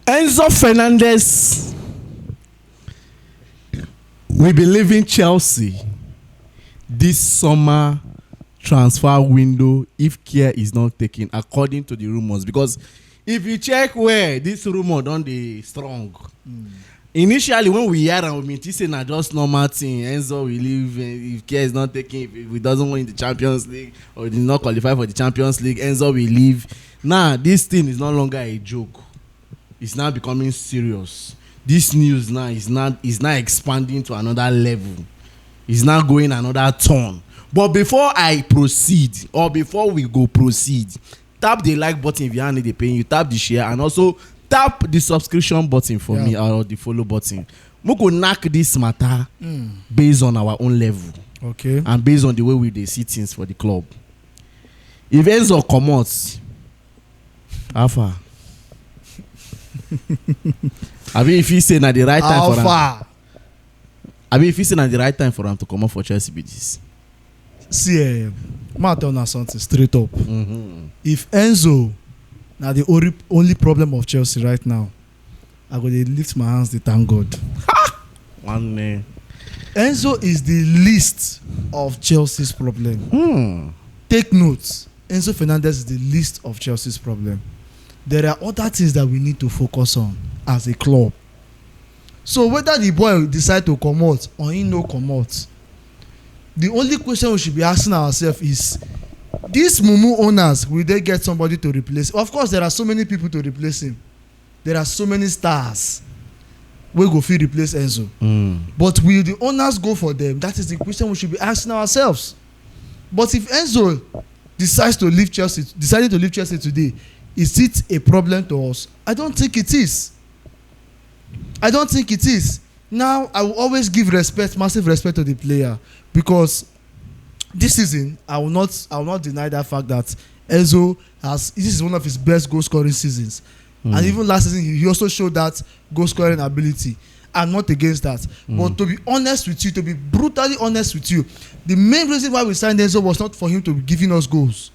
Enzo Fernandez will be leaving Chelsea this summer transfer window if care is not taken, according to the rumors. Because if you check where this rumor don dey strong, initially when we hear am, we think say na just normal thing. Enzo will leave if care is not taken. If he doesn't win the Champions League or did not qualify for the Champions League, Enzo will leave. Now this thing is no longer a joke. It's now becoming serious. This news now is now expanding to another level. It's now going another turn. But before I proceed, or before we go proceed, tap the like button if you are need paying. You tap the share and also tap the subscription button for me, or the follow button. We go knock this matter based on our own level, okay, and based on the way we dey see things for the club. If Enzo comot, how far? I mean, if he say na the right time for am. I mean, if he say na the right time for him to come out for Chelsea, be this. See, ma tell na something straight up. If Enzo na the only problem of Chelsea right now, I go dey lift my hands, dey thank God. One name. Enzo is the least of Chelsea's problem. Take note, Enzo Fernandez is the least of Chelsea's problem. There are other things that we need to focus on as a club. So whether the boy decide to come out or he no come out, the only question we should be asking ourselves is, these Mumu owners, will they get somebody to replace him? Of course, there are so many people to replace him. There are so many stars wey go fit replace Enzo. But will the owners go for them? That is the question we should be asking ourselves. But if Enzo decided to leave Chelsea today, is it a problem to us? I don't think it is. Now, I will always give massive respect to the player, because this season I will not deny that fact that Enzo this is one of his best goal scoring seasons. And even last season he also showed that goal scoring ability. I'm not against that. But to be honest with you, to be brutally honest with you, the main reason why we signed Enzo was not for him to be giving us goals.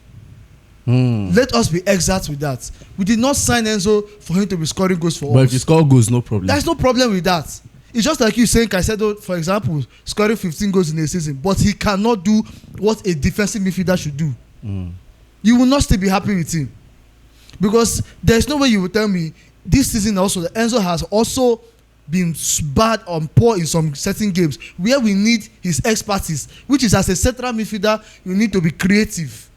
Let us be exact with that. We did not sign Enzo for him to be scoring goals for us. But if he score goals, no problem. There's no problem with that. It's just like you saying Caicedo, for example, scoring 15 goals in a season, but he cannot do what a defensive midfielder should do. You will not still be happy with him, because there's no way you will tell me this season also that Enzo has also been bad or poor in some certain games where we need his expertise, which is, as a central midfielder, you need to be creative.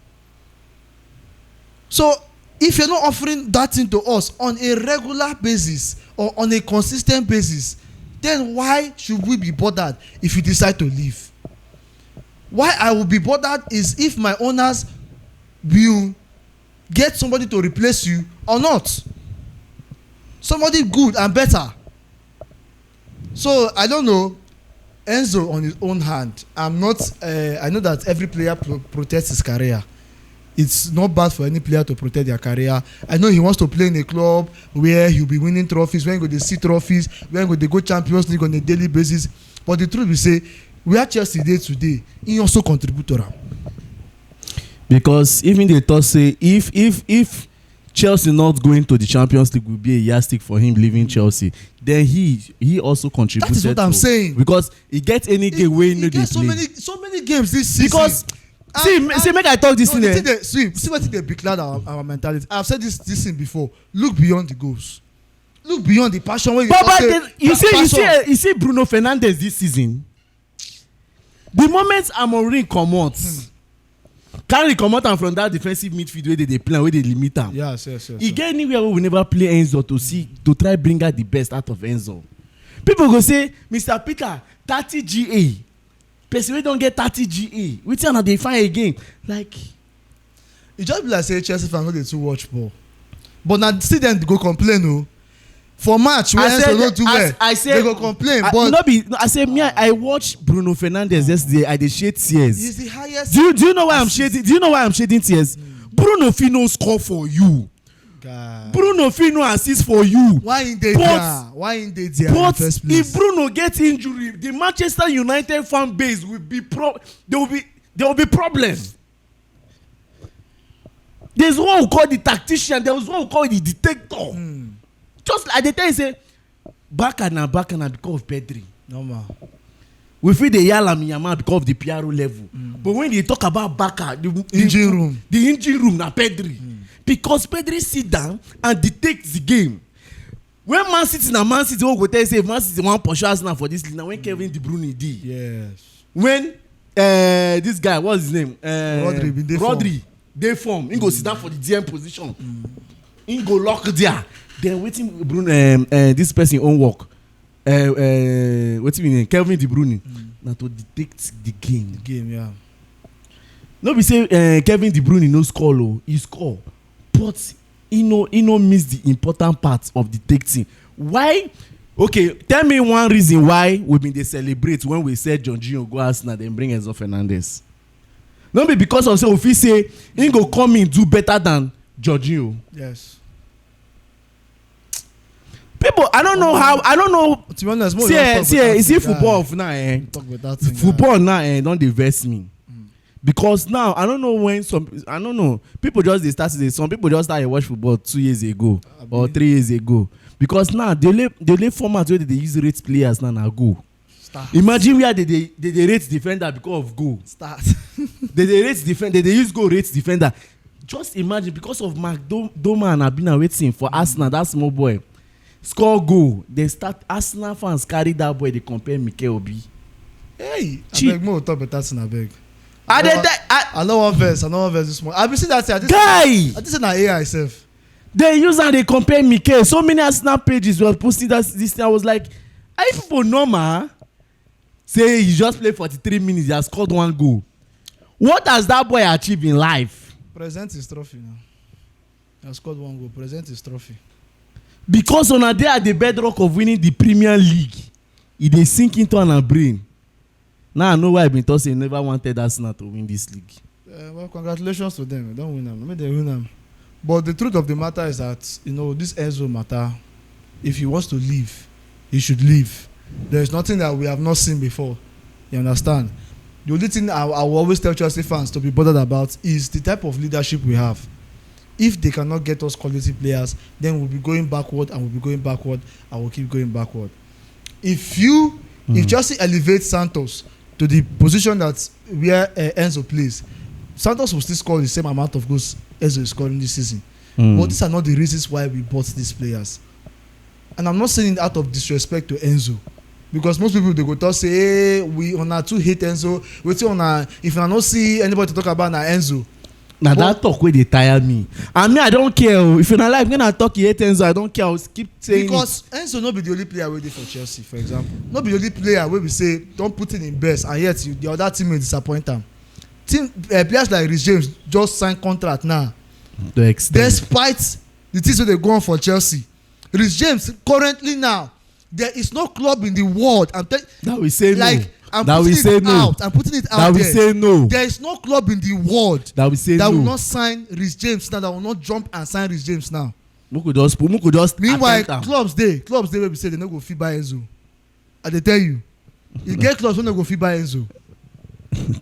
So if you're not offering that thing to us on a regular basis or on a consistent basis, then why should we be bothered if you decide to leave? Why I will be bothered is if my owners will get somebody to replace you or not. Somebody good and better. So I don't know. Enzo on his own hand, I know that every player protects his career. It's not bad for any player to protect their career. I know he wants to play in a club where he'll be winning trophies, where he go to see trophies, where he go to go Champions League on a daily basis. But the truth we say, where Chelsea dey today, he also contribute to them. Because even they thought say if Chelsea not going to the Champions League will be a yardstick for him leaving Chelsea, then he also contributed. That is what I'm saying. Because he get any game where he no dey play. So many games this season. Because see, make I talk this thing. See what they declared our mentality. I've said this thing before. Look beyond the goals. Look beyond the passion. Where you see Bruno Fernandez this season. The moment Amorim comot, carry comot am from that defensive midfield where they play, where they limit am. Yes. He get anywhere where we never play Enzo to try bring out the best out of Enzo. People go say, Mr. Peter, 30 GA. Person wey don get 30 GA, wetin una dey find again? Like, e just be like say Chelsea fans no dey too watch ball, but na still dem go complain o. For match wey Enzo no do well, they go complain. But no be, I say me, I watched Bruno Fernandez yesterday. I dey shed tears. He's the highest. Do you know why I'm shedding? Do you know why I'm shedding tears? Bruno fit no score for you. God. Bruno fit no assist for you. Why in dey there? In the first place? If Bruno get injury, the Manchester United fan base will be there will be problems. There's one who call the tactician. There was one who call the detector. just like they tell you say Barca na because of Pedri. Normal. We feel the Yama because of the PRO level. But when they talk about Barca, the engine room na Pedri. Because Pedri sit down and dictate the game. When Man City, who go tell you say Man City want pursue Arsenal for this league. Now when Kevin De Bruyne did. Yes. When this guy, what's his name? Rodri. They form. He go sit down for the DM position. He go lock there. Then waiting Bruno, this person own work. What's his name? Kevin De Bruyne. Now to detect the game. The game, yeah. No be say Kevin De Bruyne no score o, he score, but he no miss the important part of the detecting. Why? Okay, tell me one reason why we been dey celebrate when we said Jorginho go Arsenal then bring Enzo Fernandez. No be because of say we fit say he go come in do better than Jorginho. Yes. People, I don't know. To be honest, see football now. Football now don dey vex me. Because now I don't know when people just they start to say some people just started watch football 2 years ago or 3 years ago. Because now they lay format where they use rate players now go. Start. Imagine where they rate defender because of goal. Start. they rate defender. They use goal rate defender. Just imagine because of Doma and Abina waiting for Arsenal, that small boy score goal. They start Arsenal fans carry that boy. They compare Mikel Obi. Hey, I beg more talk better than I beg. I know one verse this morning. I've been seeing that guy. I just na AI self. They use and they compare Mikel. So many Arsenal pages were posting that this thing. I was like, are you people normal? Say he just played 43 minutes, he has scored 1 goal. What has that boy achieved in life? Present his trophy now. He has scored 1 goal. Present his trophy. Because on a day at the bedrock of winning the Premier League, he dey sink into an brain. Now I know why I've been told say never wanted Arsenal to win this league. Well, congratulations to them. Don't win them. Maybe they win them. But the truth of the matter is that this Enzo matter. If he wants to leave, he should leave. There is nothing that we have not seen before. You understand? The only thing I will always tell Chelsea fans to be bothered about is the type of leadership we have. If they cannot get us quality players, then we'll be going backward and we'll keep going backward. If Chelsea elevates Santos to the position that where Enzo plays, Santos will still score the same amount of goals Enzo is scoring this season. But these are not the reasons why we bought these players. And I'm not saying it out of disrespect to Enzo, because most people they go talk say, hey, we on too hate Enzo. We say if I not see anybody to talk about na Enzo. Now that talk where they tire me. I don't care. If you're not like when I talk you hate Enzo, I don't care. I'll keep saying because Enzo not be the only player waiting for Chelsea, for example. Not be the only player where we say don't put it in best, and yet the other team will disappoint them. Players like Reece James just signed contract now. Despite the things that they go on for Chelsea, Reece James currently now there is no club in the world. That we say like, no. I'm putting it out that we there. Say no. There is no club in the world that we say that no. will not sign Reece James now. That will not jump and sign Reece James now. We could just. Meanwhile, clubs they will be say they no go fit buy Enzo. I dey tell you, you get clubs wey no go fit buy Enzo.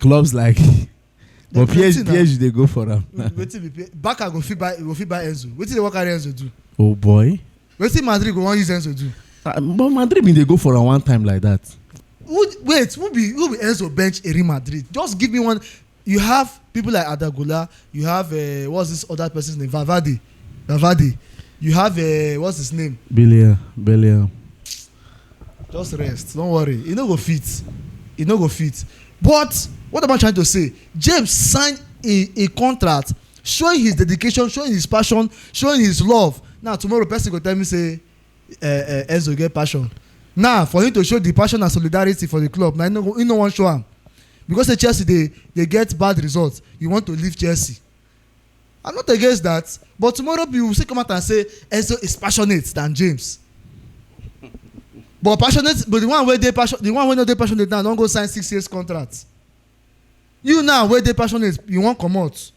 Clubs like, but PSG they go for them. Wetin be Barca go fit buy Enzo. Wetin dey wan carry Enzo do? Oh boy. Wetin Madrid go wan use Enzo do? But Madrid been they go for a one time like that. Who be Enzo bench Real Madrid? Just give me one. You have people like Adagula. You have what's this other person's name? Valverde. You have what's his name? Belia. Just rest. Don't worry. He no go fit. But what am I trying to say? James signed a contract showing his dedication, showing his passion, showing his love. Now tomorrow person go tell me say Enzo get passion. Now for him to show the passion and solidarity for the club, now he no wan show am. Because the Chelsea they get bad results. You want to leave Chelsea. I'm not against that. But tomorrow you will still come out and say Enzo is passionate than James. But the one where not they passionate now don't go sign 6 years contract. You now where they passionate, you won't come out.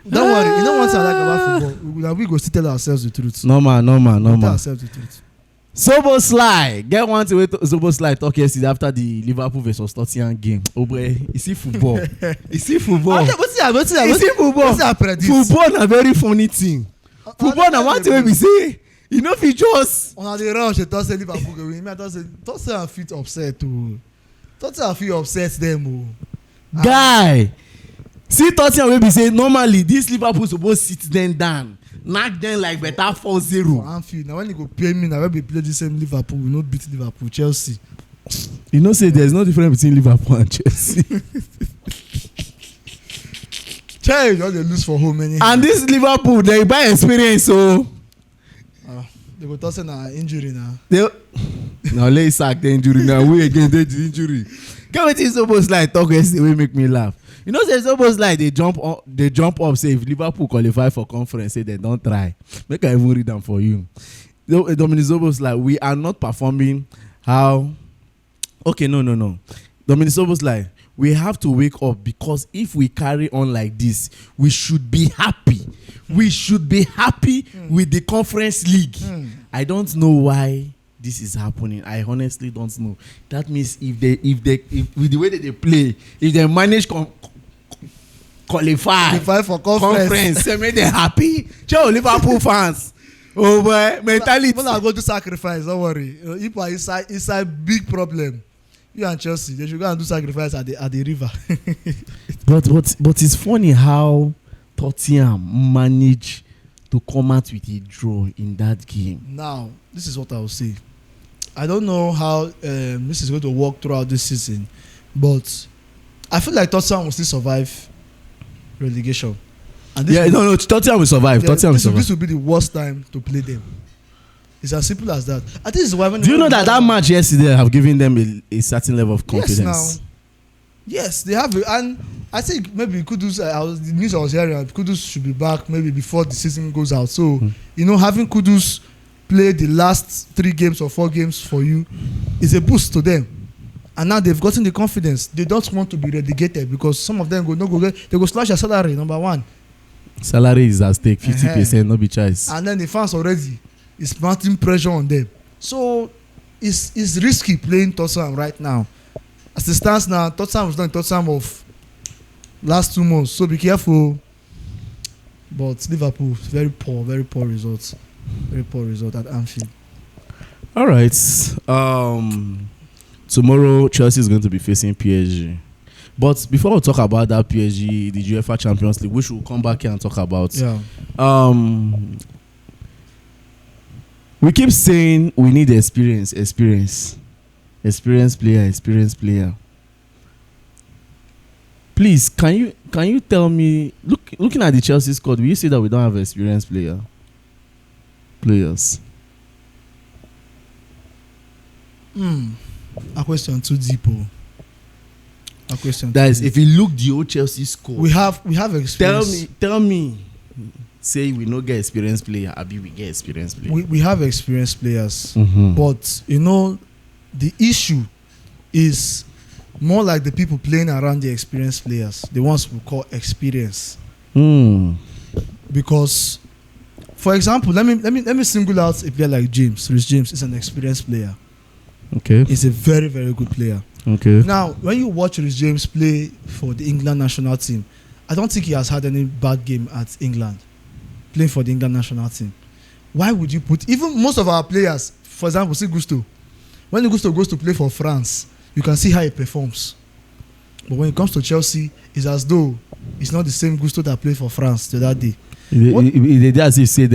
Don't worry, you know one thing I like about football. We go still tell ourselves the truth. Normal. Tell ourselves the truth. Szoboszlai, get one to wait. Szoboszlai talk yesterday after the Liverpool versus Tottenham game. Oh boy, you see football. What's Football na very funny thing. football na one thing wey be say you no fit just. Una dey rush dey talk say Liverpool go win. Me I talk say I fit upset o. Tottenham fit upset them o. Guy, see Tottenham wey be say normally this Liverpool suppose sit them down, knack them like better 4-0. For Anfield, na when you go pay me na when we play the same Liverpool, we no beat Liverpool, Chelsea. You know say there's no difference between Liverpool and Chelsea. Chelsea just dey lose for home anyhow. And this Liverpool they buy experience o. They go talk say na injury na. Now let's sack the injury now. We again the injury. Get wetin Szoboszlai talk yesterday wey make me laugh. You know say Szoboszlai they jump up say if Liverpool qualify for conference say they don't try. Make I even read them for you. Dominic Szoboszlai, we are not performing how. Okay, no. Dominic Szoboszlai, we have to wake up because if we carry on like this, we should be happy. We should be happy with the conference league. I don't know why this is happening. I honestly don't know. That means if with the way that they play, if they manage qualify for conference, they make them happy. Joe, Liverpool fans. Oh boy, mentality. When I go to sacrifice, don't worry. If I inside big problem. You and Chelsea, they should go and do sacrifice at the river. but it's funny how Tottenham managed to come out with a draw in that game. Now, this is what I will say. I don't know how this is going to work throughout this season, but I feel like Tottenham will still survive relegation. And Tottenham will survive. This will be the worst time to play them. It's as simple as that. I think this is why. Do you know that match yesterday have given them a certain level of confidence? Yes, they have, and I think maybe Kudus. The news I was hearing, Kudus should be back maybe before the season goes out. So having Kudus play the last 3 games or 4 games for you is a boost to them. And now they've gotten the confidence. They don't want to be relegated because some of them they go slash their salary. Number one, salary is at stake. 50%, no be choice. And then the fans already is mounting pressure on them. So it's risky playing Tottenham right now. As it stands now, Tottenham is not Tottenham of last 2 months. So be careful. But Liverpool, very poor results. Very poor result at Anfield. All right. Tomorrow Chelsea is going to be facing PSG. But before we talk about that PSG, the UEFA Champions League, which we'll come back here and talk about. Yeah. We keep saying we need experience player. Please, can you tell me, looking at the Chelsea squad, will you say that we don't have experienced players? A question too deep. A question. That is, if you look the old Chelsea squad, we have experience. Tell me. Say we no get experienced player, abi we get experienced player. We have experienced players, but the issue is more like the people playing around the experienced players, the ones we call experience. Because, for example, let me single out a player like James. Reece James is an experienced player. Okay, he's a very, very good player. Okay. Now, when you watch Reece James play for the England national team, I don't think he has had any bad game at England. Playing for the England national team. Why would you put even most of our players, for example, see Gusto. When Gusto goes to play for France, you can see how he performs. But when it comes to Chelsea, it's as though it's not the same Gusto that played for France the other day. They as if say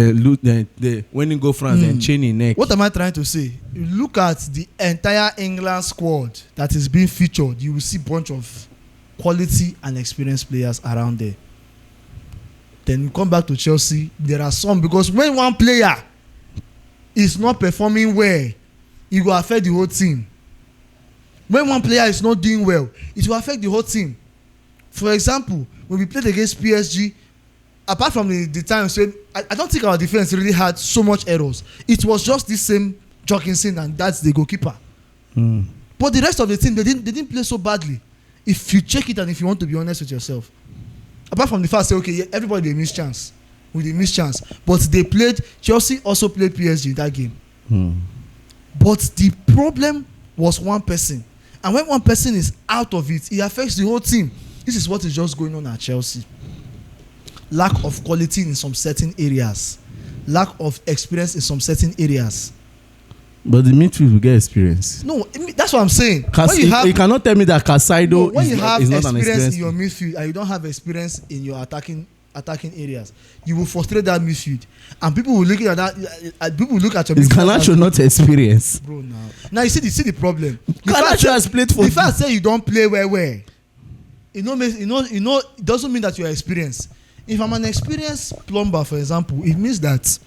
when you go France and chain in neck. What am I trying to say? You look at the entire England squad that is being featured, you will see a bunch of quality and experienced players around there. Then you come back to Chelsea, there are some, because when one player is not performing well, it will affect the whole team. When one player is not doing well, it will affect the whole team. For example, when we played against PSG, apart from the times when I don't think our defense really had so much errors. It was just the same Jorgensen, and that's the goalkeeper. But the rest of the team, they didn't play so badly. If you check it and if you want to be honest with yourself, apart from the fact say okay, everybody they miss chance, but they played. Chelsea also played PSG in that game. But the problem was one person, and when one person is out of it, it affects the whole team. This is what is just going on at Chelsea. Lack of quality in some certain areas. lack of experience in some certain areas. But the midfield will get experience. No, that's what I'm saying. You cannot tell me that Casado when you have is not an experience experience in your midfield and you don't have experience in your attacking areas, you will frustrate that midfield, and people will look at that. People will look at your. Is Garnacho not experience? Bro, now you see the problem. Garnacho has played for. The fact say you don't play well, it doesn't mean that you are experienced. If I'm an experienced plumber, for example, it means that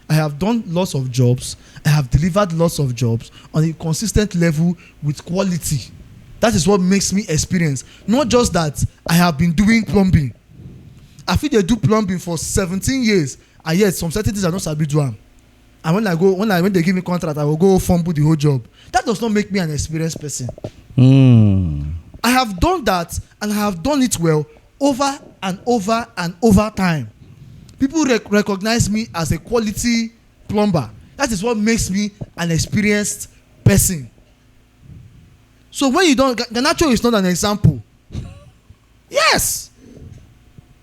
I have done lots of jobs. I have delivered lots of jobs on a consistent level with quality. That is what makes me experienced. Not just that I have been doing plumbing. I feel they do plumbing for 17 years, and yet some certain things I don't sabi do am. And when they give me contract, I will go fumble the whole job. That does not make me an experienced person. I have done that, and I have done it well over and over and over time. People recognize me as a quality plumber. That is what makes me an experienced person. So when you don't, Garnacho is not an example. Yes,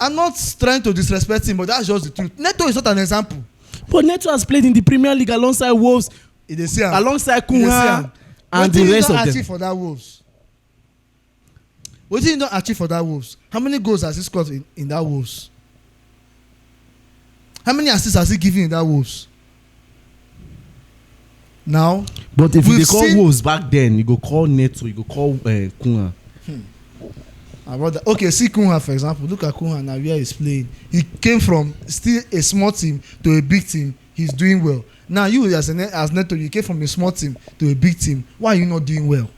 I'm not trying to disrespect him, but that's just the truth. Neto is not an example. But Neto has played in the Premier League alongside Wolves, alongside Cunha, and the rest of them. What did he not achieve for that Wolves? What did he not achieve for that Wolves? How many goals has he scored in that Wolves? How many assists has he given in that Wolves? Now, but if you call Wolves back then, you go call Neto, you go call Cunha. Okay, see Cunha for example. Look at Cunha now where he's playing. He came from still a small team to a big team. He's doing well. Now you as Neto, you came from a small team to a big team. Why are you not doing well?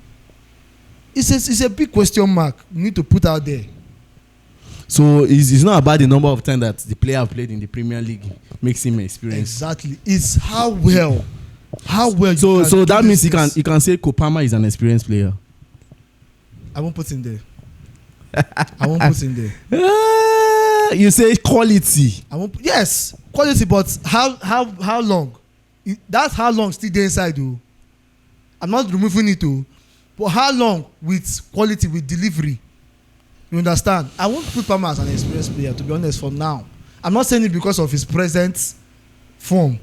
It's a big question mark you need to put out there. So it's not about the number of times that the player played in the Premier League makes him experienced. Exactly. It's how well. So that means you can say Kopama is an experienced player. I won't put him there. You say quality. Yes, quality, but how long? That's how long still there inside though. I'm not removing it though. But how long with quality, with delivery? You understand? I won't put Palmer as an experienced player, to be honest, for now. I'm not saying it because of his present form.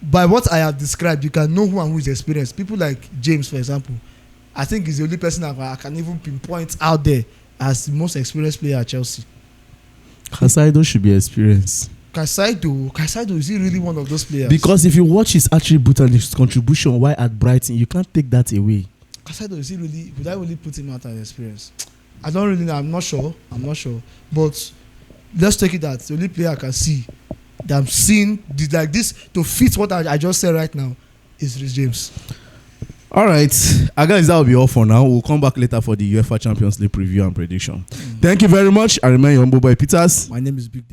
By what I have described, you can know who and who is experienced. People like James, for example, I think he's the only person that I can even pinpoint out there as the most experienced player at Chelsea. Casado should be experienced. Casado, is he really one of those players? Because if you watch his attribute and his contribution while at Brighton, you can't take that away. Casado, is he really? Would I really put him out as experience? I don't really know. I'm not sure. But let's take it that the only player I can see that I'm seeing like this to fit what I just said right now is Reece James. All right, guys, that will be all for now. We'll come back later for the UEFA Champions League preview and prediction. Thank you very much. I remain your humble boy Peters. My name is Big D.